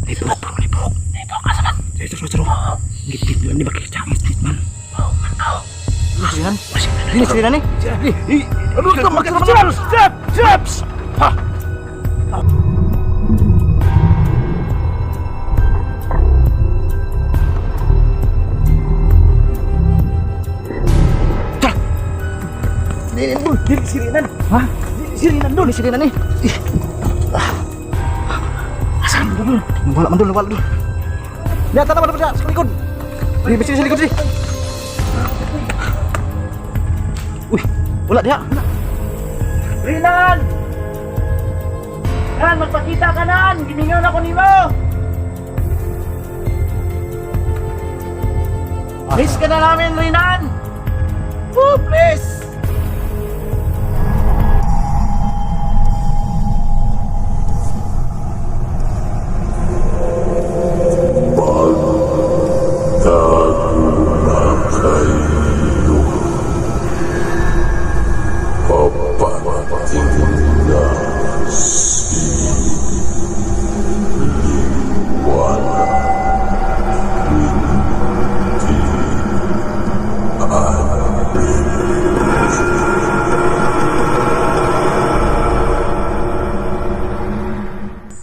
Nipok bro, nipok. Nipok asa man? Seru. Gitpit man di bakit cangit gitpit man. Oh, mantap. Sirinan? Ini sirinan nih? Aduh, siap. Ha. Ini sirinan. Hah? Sirinan dulu, sirinan nih. Asal dulu. Wala man dulu. Lihat apa dapat sa likod. Di besi sa likod sih. Uy, wala dia. Rinan! Nan, magpakita ka nan! Giningaw na ko nimo! Miss ka na namin, Rinan! Oh, please!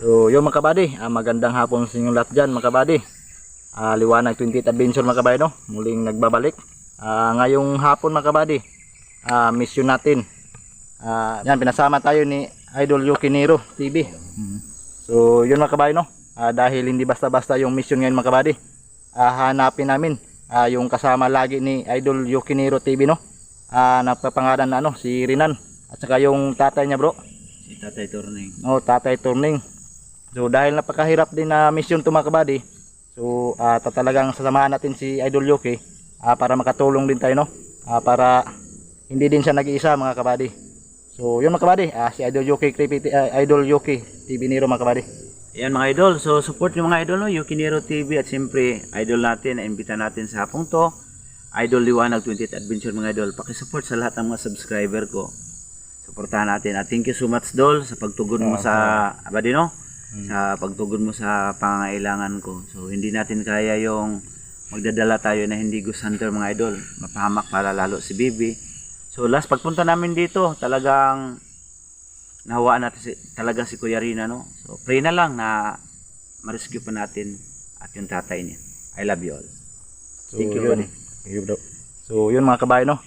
So yun mga kabady, magandang hapon sa inyong lahat dyan mga kabady. Liwanag 28 Adventure mga kabady, no? Muling nagbabalik. Ngayong hapon mga kabady, mission natin. Yan, pinasama tayo ni Idol Yukiniro TV. So yun mga kabady, no? Dahil hindi basta-basta yung mission ngayon mga kabady, hanapin namin yung kasama lagi ni Idol Yukiniro TV, no? Napapangalan na si Rinan. At saka yung tatay niya bro, si Tatay Turning. Oh, Tatay Turning. So dahil napakahirap din na mission to mga kabady, so talagang sasamahan natin si Idol Yuki para makatulong din tayo, no? Para hindi din siya nag-iisa mga kabady. So yun mga kabady, si Idol Yuki Idol Yuki TV Nero mga kabady. Yan mga idol, so support yung mga idol, no? Yukiniro TV at siyempre idol natin, na-imbita natin sa hapong to, Idol Liwanag 28 Adventure mga idol. Pakisupport sa lahat ng mga subscriber ko. Suportahan natin at thank you so much Dol sa pagtugon mo sa abadi, no? Sa pagtugon mo sa pangangailangan ko. So hindi natin kaya yung magdadala tayo na hindi ghost hunter mga idol, mapahamak para lalo si Bibi. So last pagpunta namin dito, talagang nahawaan natin talaga si Kuya Rina, no? So pray na lang na ma-rescue pa natin at yung tatay niya. I love you all. So, thank you yun. Thank you bro. So yun mga kabady, no?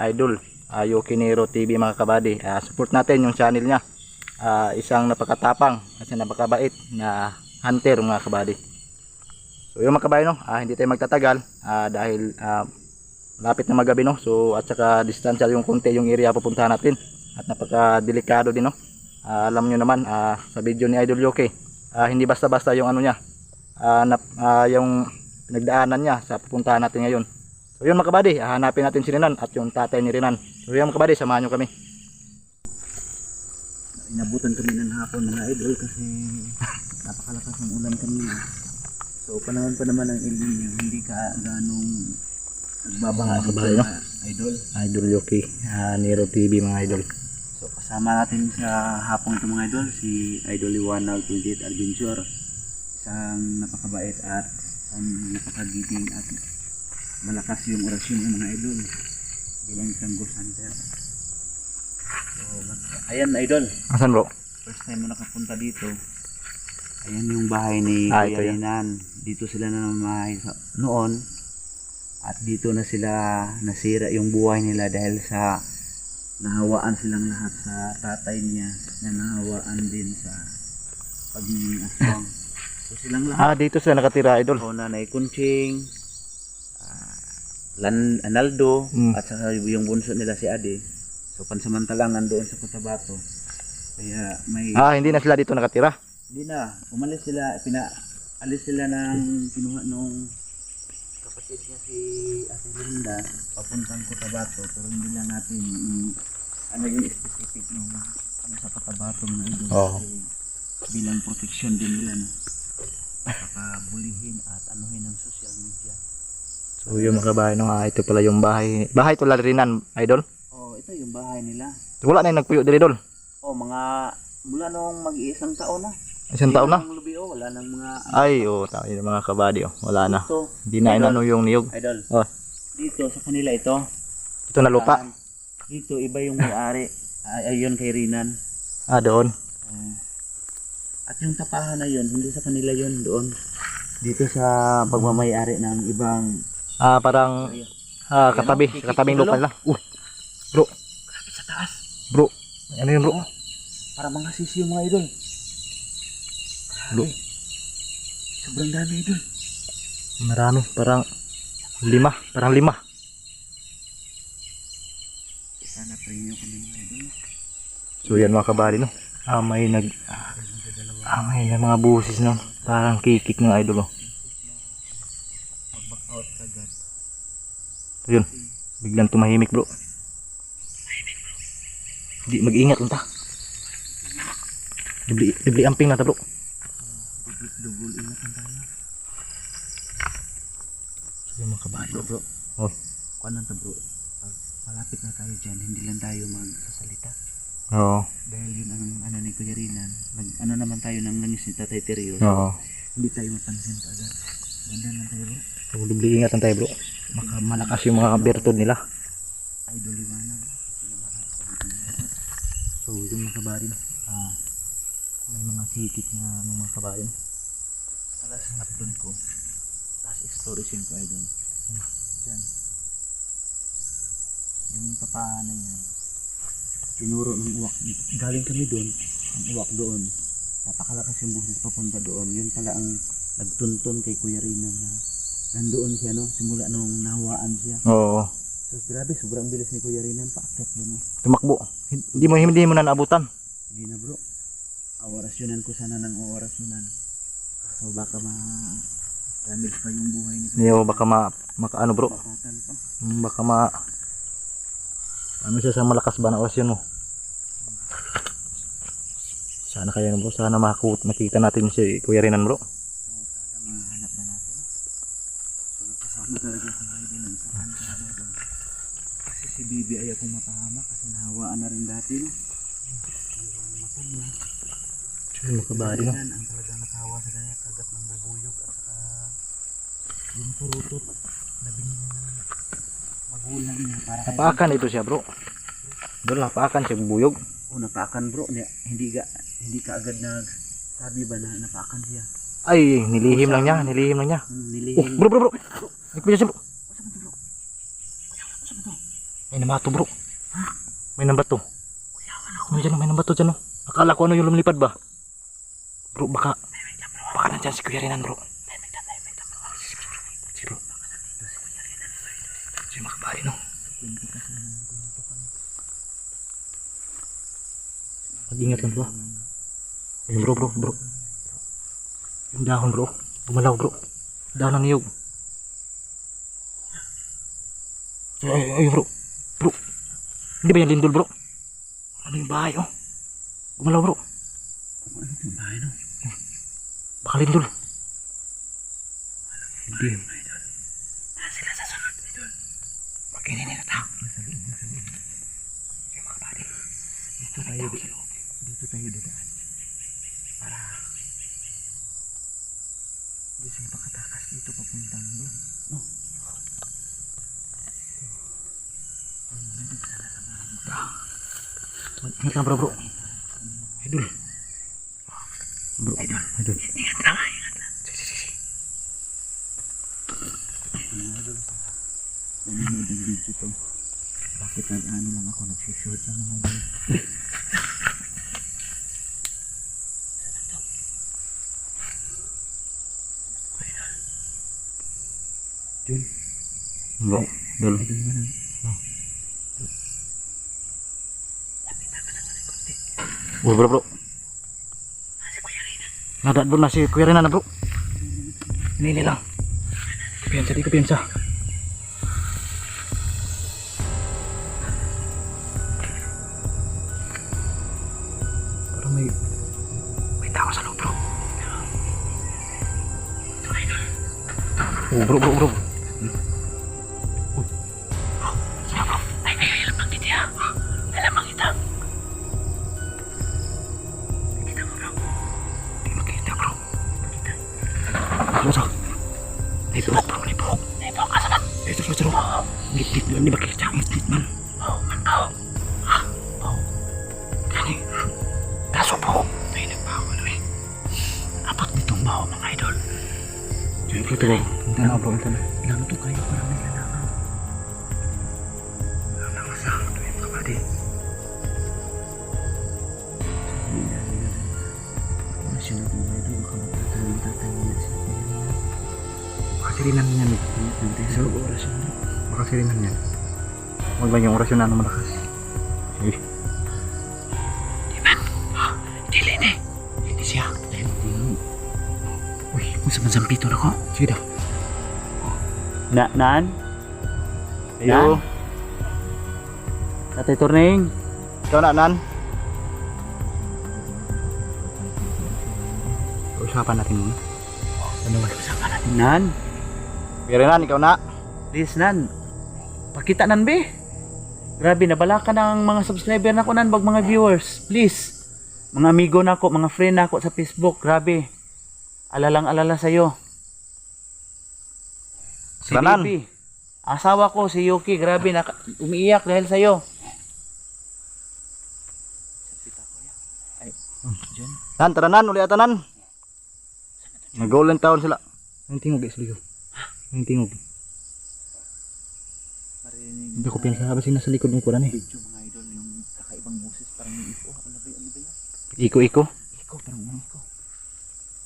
Idol Yukiniro TV mga kabady, support natin yung channel niya. Isang napakatapang at napakabait na hunter mga kabady. So yung mga kabady, no? Hindi tayo magtatagal dahil lapit na magabi, no? So at saka distansya yung konti yung area pupuntahan natin at napakadelikado din, no? Alam nyo naman sa video ni Idol Yuki, hindi basta-basta yung ano niya, yung pinagdaanan niya sa pupuntahan natin ngayon. So yun mga kabady, hanapin natin si Rinan at yung tatay ni Rinan. So yun mga kabady, samahan nyo kami. Inabutan kami ng hapon mga idol kasi napakalakas ng ulan kanina. So panahon pa naman ng El Nino, hindi ka ganong nagbabaha sa Kabady, no? idol. Idol Yuki Nero TV mga idol. So kasama natin sa hapong ito mga idol si Idol Liwanag 28 Adventure. Isang napakabait at isang napakagiting at malakas yung orasyon ng mga idol bilang isang ghost hunter. So ayan idol, Asan bro? first time mo nakapunta dito. Ayan yung bahay ni Ito Kuya yan. Rinan. Dito sila namamahay noon at dito na sila nasira yung buhay nila dahil sa nahawaan silang lahat sa tatay niya na nahawaan din sa pagiging aswang. So silang lahat, Dito sila nakatira idol. Nanay Kunching, Analdo, at saka yung bunso nila si Ade. So pansamantalang nandoon sa Cotabato. Kaya may Hindi na sila dito nakatira. hindi na, umalis sila, pinaalis sila ng kinuha nung kapatid niya si Ate Linda papuntang Cotabato, pero hindi lang natin ano yung specific nung ano sa Cotabato na ito. Oo. Kasi bilang protection din nila, no? Pakabulihin at anuhin ng social media. So yung mga kabahay, no? Ito pala yung bahay. Bahay to Rinan idol. Oh, ito yung bahay nila. Wala na yung nagpuyo dito idol. Oh, mga mula nung mag-iisang taon na. Isang taon na. Lubi, oh, wala ng mga Ay, tama yun mga kabady. Wala na. Ito, Hindi na inano yung niyog. idol. Oh, Dito sa kanila ito. ito na lupa. Dito iba yung may-ari. Ayun kay Rinan. Doon. At yung tapahan na yun, hindi sa kanila yun doon. Dito sa pagmamay-ari ng ibang Parang katabi. Katabing lupa nila. Bro. Grabe sa taas. Bro. Ano yun bro? Para mga sisi yung mga idol. Bro. Sobrang dami idol. Marami. Parang 5. Parang 5. Sana premyo kami mga idol. So yan mga kabady no. May mga busis no. Parang kikik ng idol oh. Mag-back out kagad. Yun. Biglang tumahimik bro. Di mag-ingat lang ta. Dibli amping na ta bro. Dugul ingatan tayo. So yung mga kabady Bro. Oh. Kuan lang ta bro. Pag malapit na tayo dyan, hindi lang tayo magsasalita. Oo. Dahil yun ang ano ni Kuya Rinan. Ano naman tayo ng langis ni Tatay Terio. Oo. Hindi tayo mapansin kagad. Ganda lang tayo bro. So dibli ingatan tayo bro. Baka malakas yung mga bertod nila. Idol liwanag. So yung mga kabady no. May mga kikik na mga kabady no. Sa last upload ko, last exploration ko idol. Diyan. Yung tapahan na yan, tinuro ng uwak. Galing kami doon, ang uwak doon. Napakalakas yung buhos papunta doon. Yun pala ang nagtuntun kay Kuya Rinan na nandoon siya no, simula nung nahawaan siya. Oo. So grabe, sobrang bilis ni Kuya Rinan, paakyat doon no. Tumakbo. Hindi mo na naabutan. Hindi na bro. Orasyonan ko sana ng orasyonan. So baka damage pa yung buhay ni Kuya. Yo baka makaano bro. Bakatan pa. Baka ano siya sa malakas ba na orasyon mo. Sana kaya bro, sana makita natin si Kuya Rinan bro. Sana mahanap na natin. So nagkasama talaga sa mga idol ng isang kanto doon. Kasi si Bibi ay akong mapahama kasi nahawaan na rin dati no. Yung mata niya. Yung mga kabady no. Ang talagang nakahawa sa kanya, kagat ng bubuyog at saka yung purutot na binili ng magulang niya para kay Napakan ito siya bro. Doon napakan siya bubuyog. napakan bro. Hindi ka agad nagsabi ba na napakan siya. Ay, nilihim lang niya. Nilihim. Bro. Ay, kuya siya bro. Saan ba bro? Saan ba? May namato bro. May nambato. May nambato dyan no. Akala ko ano yung lumilipad ba? Bro, baka nandyan si Kuya Rinan bro. Si bro. Si mga kabady no. Mag-ingat lang bro. Ayun bro. Yung dahon bro. Bumalaw bro. Dahon ng niyog. Ayun bro. Bro. Hindi ba yan lindol bro? Ano yung bahay oh? Bumalaw bro. Ano yung bahay no? Baka lindol. Hindi. Sila sa sunod idol. Pagkinin nila tao. Yung mga kabady. Dito tayo dadaan. Para hindi sila pakatakas dito papuntang doon. No? Ingat lang bro. Idol. Bro. Idol. Ingat lang. Sige. Idol. Nanonood ng video to. Bakit nag-ano lang ako nag-shoot lang mga idol. Idol. Bro. Idol. Idol naman. Bro. Nadaan bro na si Kuya Rinan na bro. Ini lang. Kapiyansa. Parang may tao sa loob bro. Oh bro. Ito. Naibok bro, naibok. Naibok ka naman. Ito. Ngit-ngit man, di ba kaya ngit-ngit man? Oo, man tao. Ha? Oo. Gani. Kaso bro, may nagbaho ano eh. Apat nitong baho mga idol. Diyan bro, ito bro. Punta na bro, punta na. Lang to kayo para may lanangaw. Lanangaw sa ito yung kabady. Nasyunod mga idol, baka magtatawin na siya. Makasirinan niya nih. Nanti sa oras yun. Makasirinan yan. Huwag ba yung orasyon na ano malakas? Eh. Diman. Dili na. Hindi siya. Uy, kung sa mansampito na ko. Sige daw. Nan? Ayo. Tatay Torning? Ikaw na, Nan. Usapan natin muna. Ano ba? Usapan natin, Nan. Pero Nan, ikaw na. Please, Nan. Pakita, Nan, be. Grabe, nabala ka ng mga subscriber na ko, Nan, bag mga viewers. Please. Mga amigo na ko, mga friend na ko sa Facebook. Grabe. Alalang-alala sa'yo. Si Tanan. Baby. Asawa ko, si Yuki. Grabe, umiiyak dahil sa'yo. Ay, dyan. Nan, tara Nan, uli ata Nan. Mag-golden town sila. Yung tingog, guys, ligo. Yung tingog. Hindi ko pinasa kasi nasa likod ng kuran eh. Video mga idol, yung kakaibang boses parang may iko. Ano ba yan? Iko-iko. Iko, parang may iko.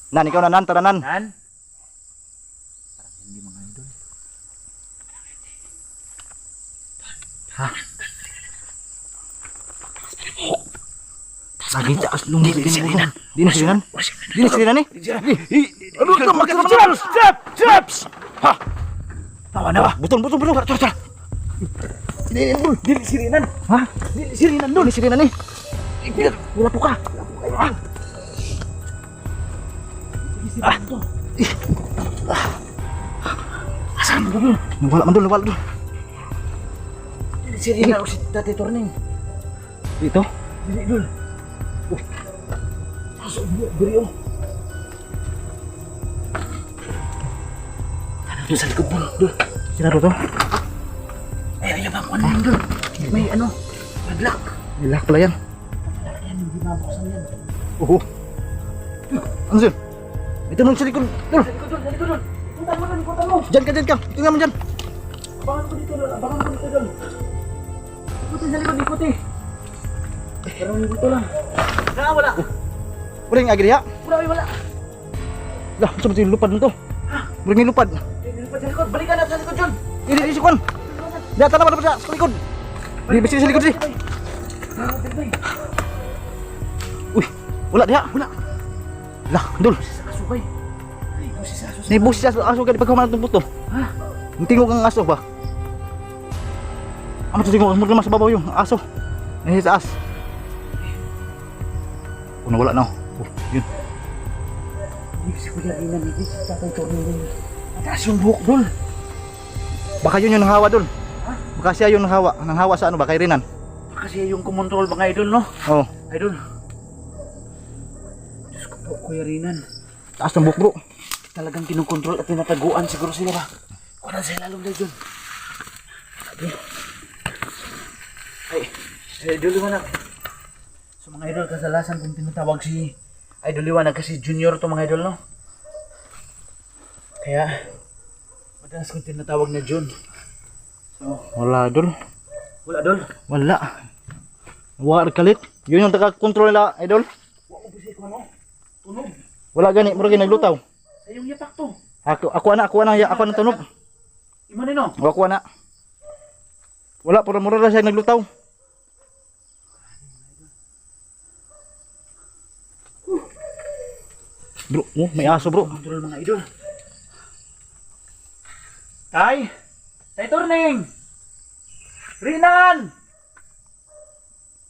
Nan, ikaw na Nan, tara Nan. Nan? Parang hindi mga idol. Ha? Lagi taas nung di na silinan. Di na silinan? Di na silinan eh? Ano ito? Magkakaroon! Stop! Ha? Nawa. Butol. Tara. Dili sirinan. Ha? Di silinan doon. Di silinan eh. Wala po ka. Asan mo doon? Nawala man doon. Dili sirinan o si Tatay Torning. Dito? Dili doon. Beri oh. Ano sa likod mo? Doon. Sinado to? Ay, ayaw bang ano yun doon? May ano? Padlock. Nilak pala yan. Yan, hindi mabuksan yan. Oo. Ano sir? Ito nung sa likod. Dol. Sa likod doon. Ikutan mo. Diyan ka. Tingnan mo dyan. Abangan ko dito doon. Ikutin sa likod, ikutin. Parang dito lang. Wala. Wala yung agri ha? Wala. Lah, saan ba yung lupad mo to? Wala yung lupad. Lipad sa likod. Balikan natin sa likod dyan. Ini si Kwan. Dia tanam pada sa likod. Di besi sa likod sih. Uy, wala dia. Wala. Lah, dul. Asukay. Ni bus sa aso ka di pagkaman ng buto. Ha? Tingog ang aso ba? Amat tingog mo mas babaw yung aso. Ni sa as. Una wala na. Yun. Si Kuya Rinan ini si Tatay Torning. Mataas yung buhok dul. Baka yun yung nanghawa dul. Ha? Baka siya yung nanghawa sa ano ba kay Rinan? Kasi yung kumontrol mga idol, no? Oh, Idol. Diyos ko po, Kuya Rinan. taas ng buhok bro. Talagang kinukontrol at tinataguan siguro sila ba? Kunan sa ilalong dahil dun. Ay, Idol Liwanag. So mga idol, kasalasan kung tinatawag si Idol Liwanag kasi junior to mga idol, no? Kaya, madalas kong tinatawag na Jun. So, Wala dul. wala dol. Wala. Wala kalit. Yun yung taga-control nila, idol. Wala ko ko ano? Tunog. Wala gani, mura naglutaw. Sa iyong yapak to. Ako na tunog. Iman no? O ako na. Wala, mura na siya naglutaw. Bro, may aso bro. Kontrol mga idol. Tay! Tay Torning! Rinan!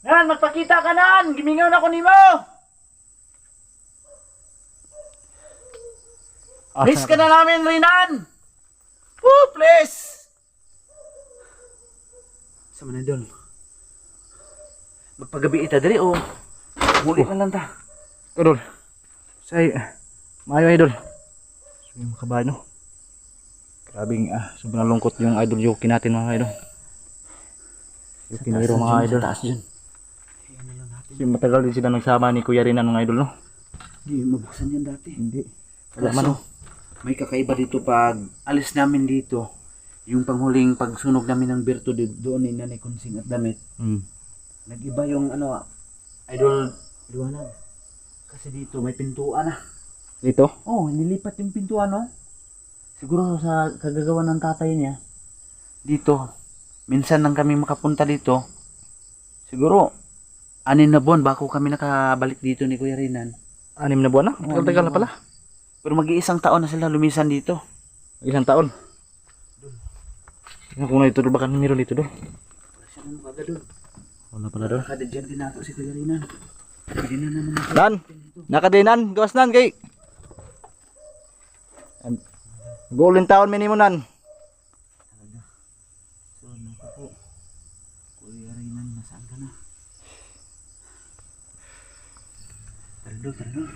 Nan, magpakita ka nan! Gimingaw na ko nimo! Please ka na namin, Rinan! Woo, please! Sa man idol? Magpagabi ita dali o muli na lang ta. Idol. Say, maayo idol. Yung mga kabayan, no? Grabing sobrang lungkot yung idol Yuki natin mga idol. Yuki Nero mga idol. Sa taas dyan. Kasi matagal din sila nagsama ni Kuya Rinan mga idol, no? Hindi, mabuksan yan dati. Hindi. Wala man, no? May kakaiba dito pag alis namin dito. Yung panghuling pagsunog namin ng birto doon ni Nanay Konsing at damit. Nag-iba yung idol liwanag. Kasi dito may pintuan na. Dito? Oh, nilipat yung pintuan, no? Siguro sa kagagawa ng tatay niya. Dito, minsan lang kami makapunta dito. Siguro, 6 na buwan bago kami nakabalik dito ni Kuya Rinan. 6 na buwan na? Tagal-tagal na pala. Pero mag-iisang taon na sila lumisan dito. Ilang taon? Tingnan ko na ito, baka meron dito doon. Siya nang kagad doon. Wala pala doon. Kada dyan din ako si Kuya Rinan. Hindi na naman ako. Dan! Nakadinan! Gawas nan kay! Golden taon minimum nan. Talaga. So, naku po. Kuya Rinan, nasaan ka na? Tara doon, tara doon.